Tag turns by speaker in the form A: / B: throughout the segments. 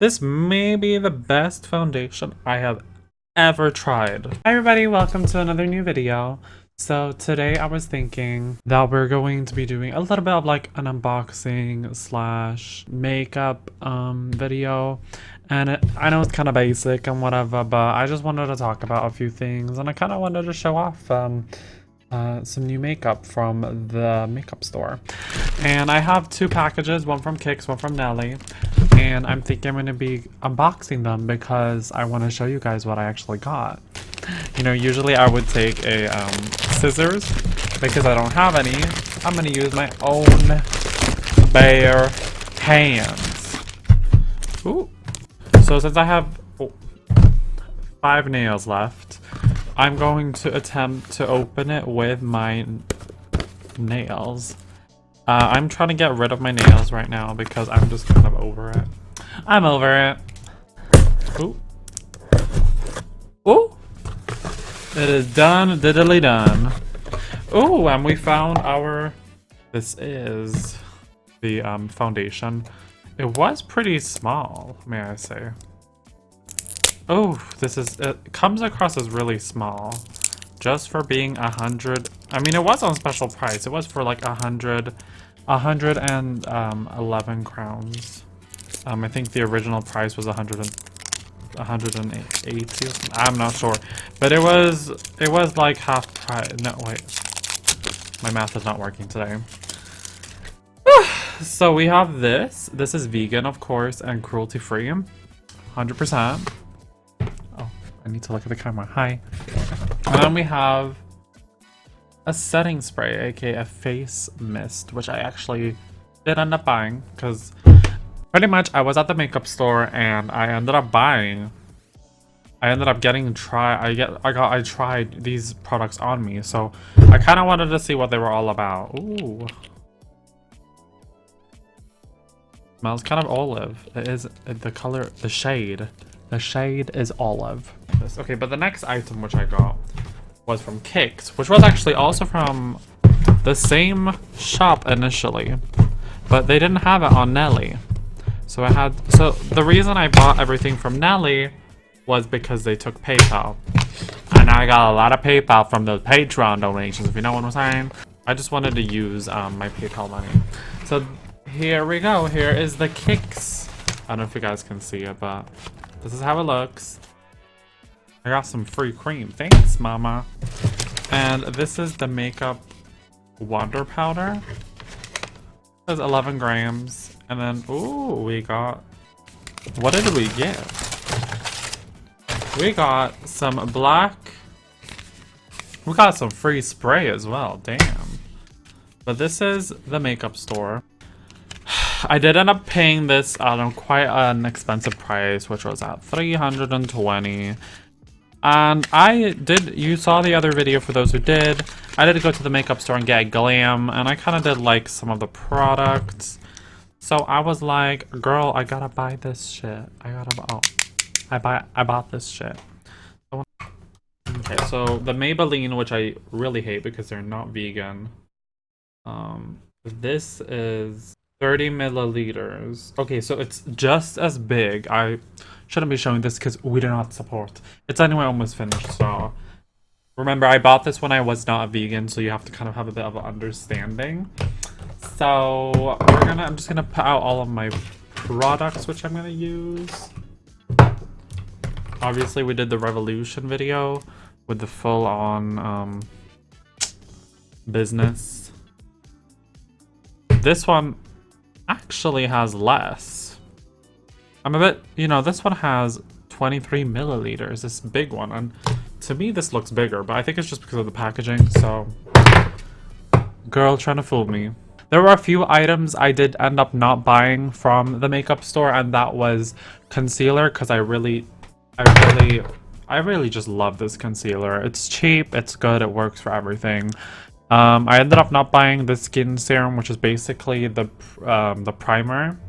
A: This may be the best foundation I have ever tried. Hi everybody, welcome to another new video. So today I was thinking that we're going to be doing a little bit of like an unboxing slash makeup video. And I know it's kind of basic and whatever, but I just wanted to talk about a few things and I kind of wanted to show off some new makeup from the makeup store. And I have two packages, one from Kix, one from Nelly. And I'm thinking I'm going to be unboxing them because I want to show you guys what I actually got. You know, usually I would take a scissors because I don't have any. I'm going to use my own bare hands. Ooh. So since I have 5 nails left, I'm going to attempt to open it with my nails. I'm trying to get rid of my nails right now because I'm just kind of over it. I'm over it. Ooh. Ooh. It is done, diddly done. Ooh, and we found our... This is the foundation. It was pretty small, may I say. Oh, this is... It comes across as really small. Just for being 100... I mean, it was on special price. It was for like 111 crowns. I think the original price was 180 or something. I'm not sure. But it was like half price. No, wait. My math is not working today. So we have this. This is vegan, of course, and cruelty-free. 100%. Oh, I need to look at the camera. Hi. And then we have a setting spray, aka a face mist, which I actually did end up buying because pretty much I was at the makeup store and I ended up getting I tried these products on me, so I kind of wanted to see what they were all about. Ooh. Smells kind of olive. It is the color, the shade. The shade is olive. Okay, but the next item which I got was from Kix, which was actually also from the same shop initially, but they didn't have it on Nelly. So the reason I bought everything from Nelly was because they took PayPal. And I got a lot of PayPal from the Patreon donations, if you know what I'm saying. I just wanted to use my PayPal money. So here we go. Here is the Kix. I don't know if you guys can see it, but this is how it looks. I got some free cream. Thanks, mama. And this is the makeup wonder powder. It's 11 grams. And then, ooh, we got... What did we get? We got some black... We got some free spray as well. Damn. But this is the makeup store. I did end up paying this at quite an expensive price, which was at $320. And you saw the other video for those who did. I did go to the makeup store and get glam, and I kind of did like some of the products. So I was like, girl, I gotta buy this shit. I bought this shit. Okay, so the Maybelline, which I really hate because they're not vegan. This is 30 milliliters. Okay, so it's just as big. I shouldn't be showing this because we do not support. It's anyway almost finished, so remember I bought this when I was not a vegan, so you have to kind of have a bit of an understanding. So I'm just gonna put out all of my products which I'm gonna use. Obviously we did the Revolution video with the full-on business. This one actually has less. I'm a bit, you know, this one has 23 milliliters, this big one, and to me this looks bigger, but I think it's just because of the packaging, so girl trying to fool me. There were a few items I did end up not buying from the makeup store, and that was concealer, because I really just love this concealer. It's cheap, it's good, it works for everything. I ended up not buying the skin serum, which is basically the primer.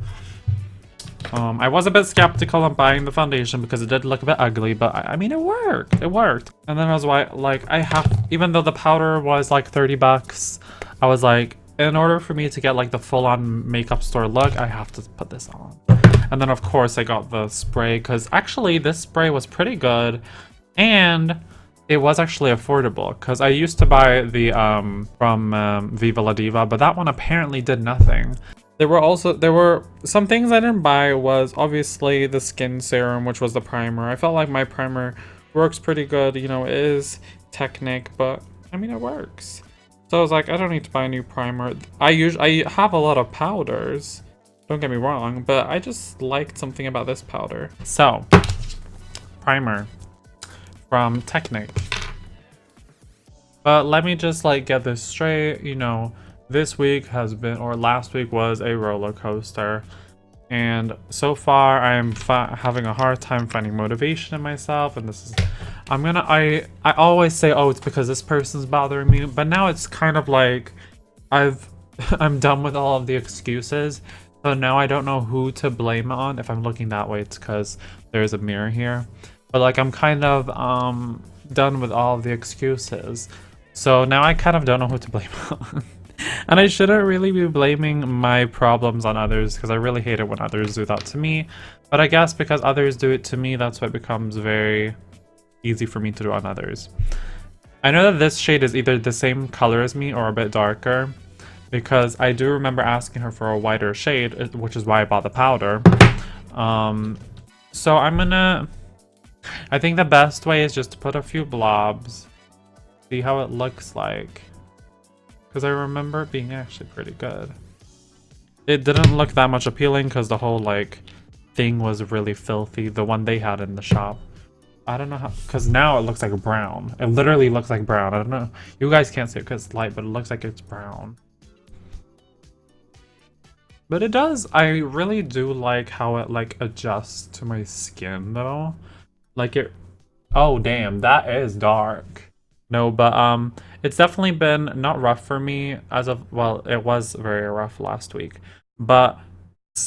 A: I was a bit skeptical on buying the foundation because it did look a bit ugly, but I mean, it worked. It worked. And then I was like, even though the powder was like 30 bucks, I was like, in order for me to get like the full-on makeup store look, I have to put this on. And then of course I got the spray because actually this spray was pretty good and it was actually affordable because I used to buy the from Viva La Diva, but that one apparently did nothing. There were some things I didn't buy. Was obviously the skin serum, which was the primer. I felt like my primer works pretty good. You know, it is Technic, but I mean it works. So I was like, I don't need to buy a new primer. I have a lot of powders, don't get me wrong, but I just liked something about this powder. So, primer from Technic. But let me just like get this straight, you know, this week has been, or last week was a roller coaster. And so far I am having a hard time finding motivation in myself, and this is, I always say, oh, it's because this person's bothering me, but now it's kind of like I'm done with all of the excuses. So now I don't know who to blame it on. If I'm looking that way, it's because there's a mirror here. But like I'm kind of done with all of the excuses. So now I kind of don't know who to blame on. And I shouldn't really be blaming my problems on others because I really hate it when others do that to me. But I guess because others do it to me, that's why it becomes very easy for me to do on others. I know that this shade is either the same color as me or a bit darker, because I do remember asking her for a whiter shade, which is why I bought the powder. So I think the best way is just to put a few blobs, see how it looks like. Because I remember it being actually pretty good. It didn't look that much appealing because the whole like thing was really filthy, the one they had in the shop. I don't know how, because now it looks like brown. It literally looks like brown. I don't know. You guys can't see it because it's light, but it looks like it's brown. But it does. I really do like how it like adjusts to my skin though. Like it. Oh damn, that is dark. No, but it's definitely been not rough for me as of, well, it was very rough last week, but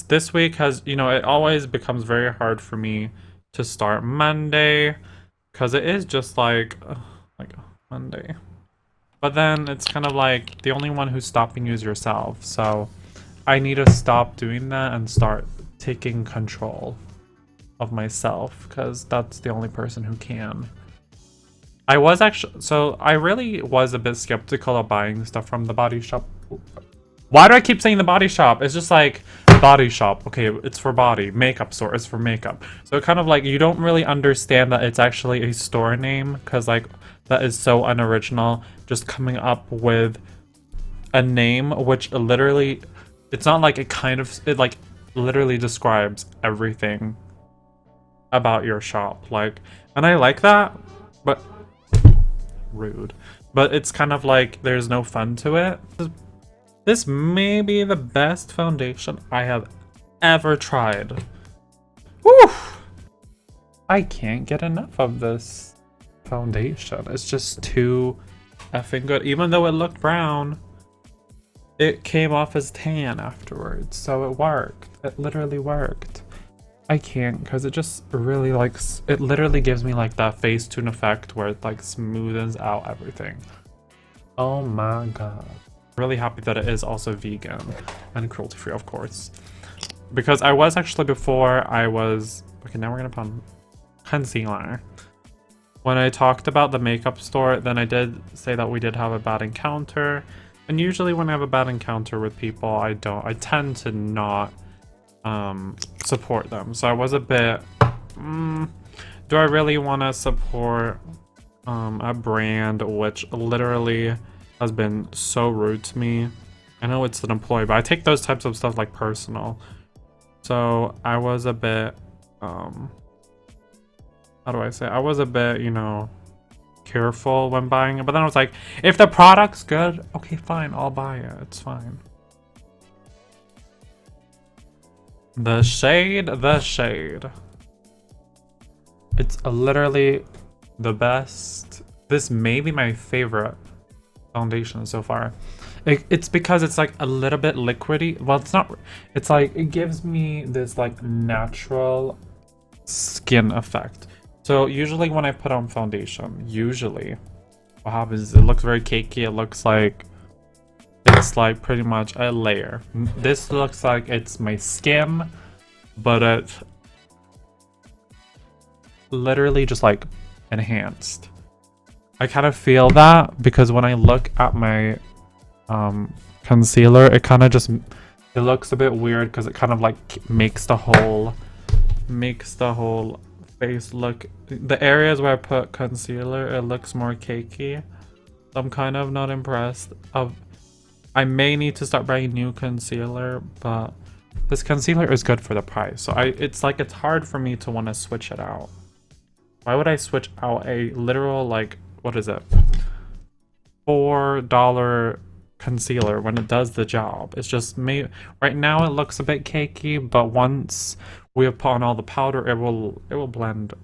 A: this week has, you know, it always becomes very hard for me to start Monday because it is just like Monday. But then it's kind of like the only one who's stopping you is yourself. So I need to stop doing that and start taking control of myself because that's the only person who can. I was actually, so I really was a bit skeptical of buying stuff from the body shop. Why do I keep saying the body shop? It's just like body shop. Okay, it's for body. Makeup store is for makeup. So kind of like you don't really understand that it's actually a store name because like that is so unoriginal. Just coming up with a name which literally, it's not like it like literally describes everything about your shop. Like, and I like that, but rude. But it's kind of like there's no fun to it. This may be the best foundation I have ever tried. Woo! I can't get enough of this foundation. It's just too effing good. Even though it looked brown, it came off as tan afterwards. So it worked. It literally worked. I can't because it just really like, it literally gives me like that Facetune effect where it like smoothens out everything. Oh my god. Really happy that it is also vegan and cruelty free, of course, because I was actually, before I was, okay, now we're gonna put on concealer. When I talked about the makeup store, then I did say that we did have a bad encounter, and usually when I have a bad encounter with people, I tend to not support them. So I was a bit, do I really want to support a brand which literally has been so rude to me? I know it's an employee, but I take those types of stuff like personal. So I was a bit, how do I say? I was a bit, you know, careful when buying it. But then I was like, if the product's good, okay, fine, I'll buy it. It's fine. The shade. It's literally the best. This may be my favorite foundation so far. It's because it's like a little bit liquidy. Well, it's not. It's like it gives me this like natural skin effect. So usually when I put on foundation, usually what happens is it looks very cakey. It looks like it's like pretty much a layer. This looks like it's my skin but it's literally just like enhanced. I kind of feel that because when I look at my concealer, it kind of just, it looks a bit weird because it kind of like makes the whole face look, the areas where I put concealer, it looks more cakey. I'm kind of not impressed. I may need to start buying new concealer, but this concealer is good for the price. So it's like, it's hard for me to want to switch it out. Why would I switch out a literal, like, what is it, $4 concealer when it does the job? It's just me. Right now it looks a bit cakey, but once we have put on all the powder, it will blend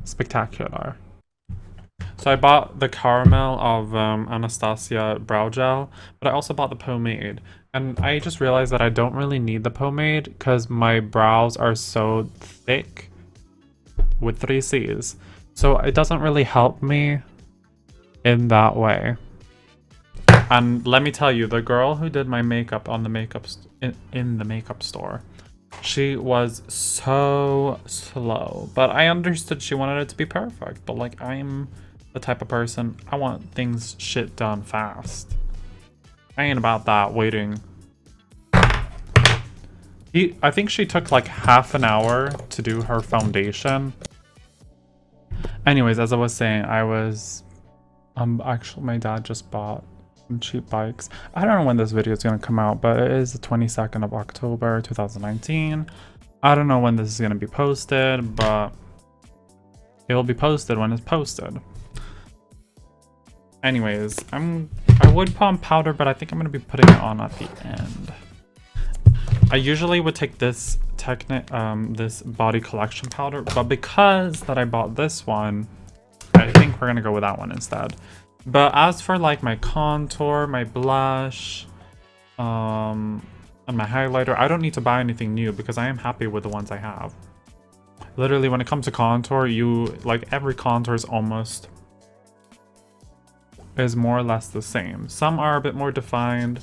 A: spectacular. So I bought the caramel of Anastasia brow gel, but I also bought the pomade. And I just realized that I don't really need the pomade because my brows are so thick with 3 C's. So it doesn't really help me in that way. And let me tell you, the girl who did my makeup on the makeup in the makeup store, she was so slow. But I understood she wanted it to be perfect. But like, I'm the type of person, I want things shit done fast. I ain't about that waiting. I think she took like half an hour to do her foundation. Anyways, as I was saying, actually my dad just bought some cheap bikes. I don't know when this video is gonna come out, but it is the 22nd of October 2019. I don't know when this is gonna be posted, but it will be posted when it's posted. Anyways, I would put on powder, but I think I'm gonna be putting it on at the end. I usually would take this this body collection powder, but because that I bought this one, I think we're gonna go with that one instead. But as for like my contour, my blush, and my highlighter, I don't need to buy anything new because I am happy with the ones I have. Literally, when it comes to contour, like every contour is more or less the same. Some are a bit more defined,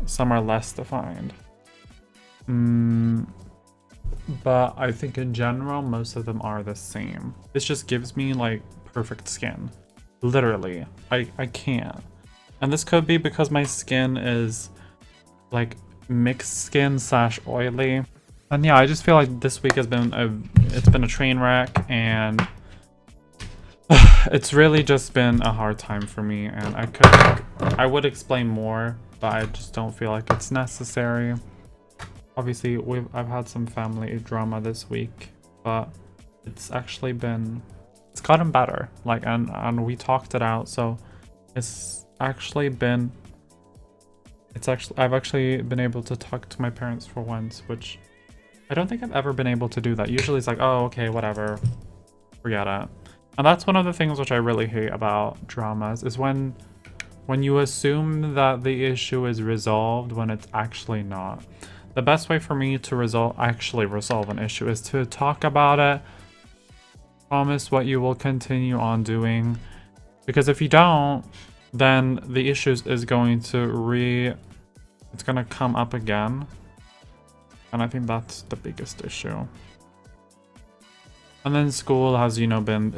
A: some are less defined. But I think in general, most of them are the same. This just gives me like perfect skin. Literally, I can't. And this could be because my skin is like mixed skin / oily. And yeah, I just feel like this week has been it's been a train wreck, and it's really just been a hard time for me. And I would explain more, but I just don't feel like it's necessary. Obviously, I've had some family drama this week, but it's actually gotten better. Like, and we talked it out, so I've actually been able to talk to my parents for once, which I don't think I've ever been able to do that. Usually it's like, oh, okay, whatever, forget it. And that's one of the things which I really hate about dramas, is when you assume that the issue is resolved when it's actually not. The best way for me to actually resolve an issue is to talk about it, promise what you will continue on doing, because if you don't, then the issues is going to it's gonna come up again, and I think that's the biggest issue. And then school has, been,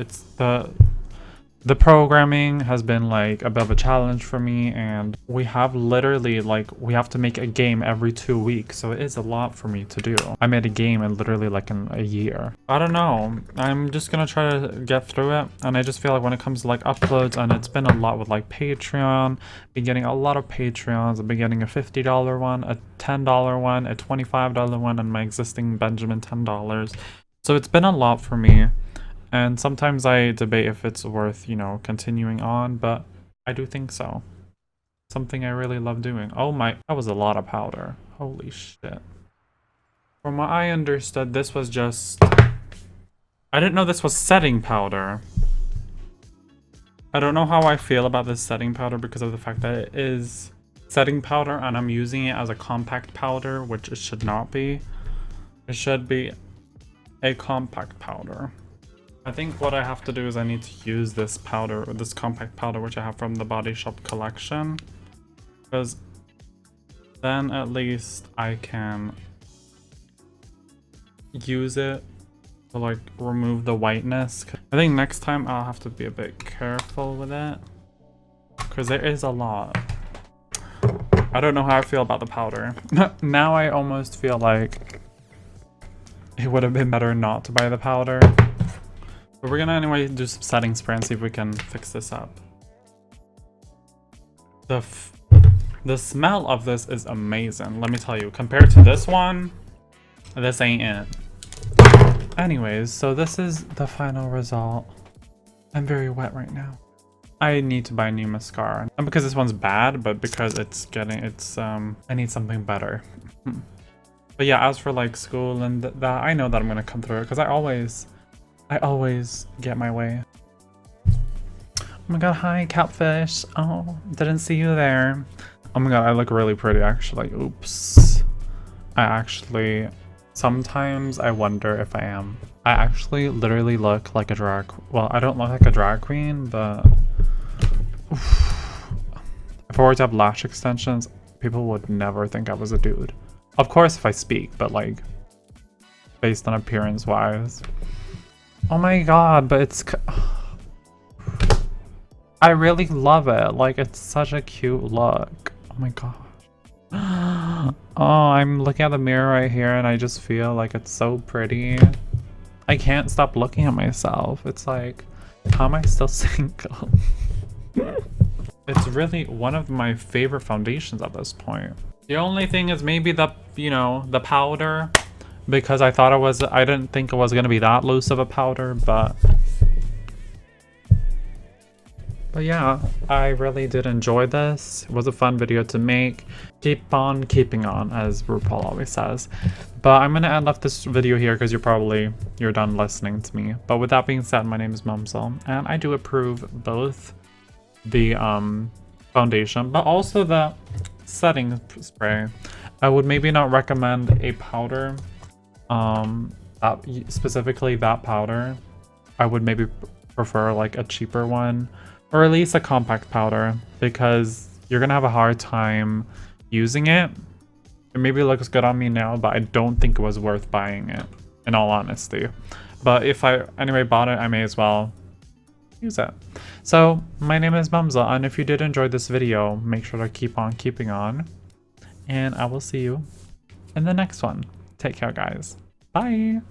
A: the programming has been like a bit of a challenge for me, and we have literally we have to make a game every 2 weeks, so it is a lot for me to do. I made a game in literally like in a year. I don't know, I'm just gonna try to get through it. And I just feel like when it comes to like uploads, and it's been a lot with like Patreon, been getting a lot of Patreons. I've been getting a $50 one, a $10 one, a $25 one, and my existing Benjamin $10. So it's been a lot for me. And sometimes I debate if it's worth, continuing on, but I do think so. Something I really love doing. Oh my, that was a lot of powder. Holy shit. From what I understood, this was just... I didn't know this was setting powder. I don't know how I feel about this setting powder because of the fact that it is setting powder and I'm using it as a compact powder, which it should not be. It should be a compact powder. I think what I have to do is I need to use this powder, this compact powder, which I have from the Body Shop collection, because then at least I can use it to like remove the whiteness. I think next time I'll have to be a bit careful with it because there is a lot. I don't know how I feel about the powder. Now I almost feel like it would have been better not to buy the powder. But we're gonna anyway do some setting spray and see if we can fix this up. The smell of this is amazing, let me tell you. Compared to this one, this ain't it. Anyways, so this is the final result. I'm very wet right now. I need to buy a new mascara. Not because this one's bad, but because I need something better. But yeah, as for like school and that, I know that I'm gonna come through it because I always get my way. Oh my god, hi catfish. Oh, didn't see you there. Oh my god, I look really pretty actually. Oops. Sometimes I wonder if I am. I actually literally look like a drag. Well, I don't look like a drag queen, but if I were to have lash extensions, people would never think I was a dude. Of course, if I speak, but like based on appearance wise. Oh my god, but it's... I really love it. Like, it's such a cute look. Oh my gosh. Oh, I'm looking at the mirror right here and I just feel like it's so pretty. I can't stop looking at myself. It's like, how am I still single? It's really one of my favorite foundations at this point. The only thing is maybe the, you know, the powder, because I didn't think it was gonna be that loose of a powder, but yeah, I really did enjoy this. It was a fun video to make. Keep on keeping on, as RuPaul always says. But I'm gonna end off this video here because you're done listening to me. But with that being said, my name is Mumsel, and I do approve both the foundation, but also the setting spray. I would maybe not recommend a powder, specifically that powder. I would maybe prefer like a cheaper one, or at least a compact powder, because you're gonna have a hard time using it. It maybe looks good on me now, but I don't think it was worth buying it, in all honesty. But if I anyway bought it, I may as well use it. So my name is Mumsel, and if you did enjoy this video, make sure to keep on keeping on, and I will see you in the next one. Take care, guys. Bye.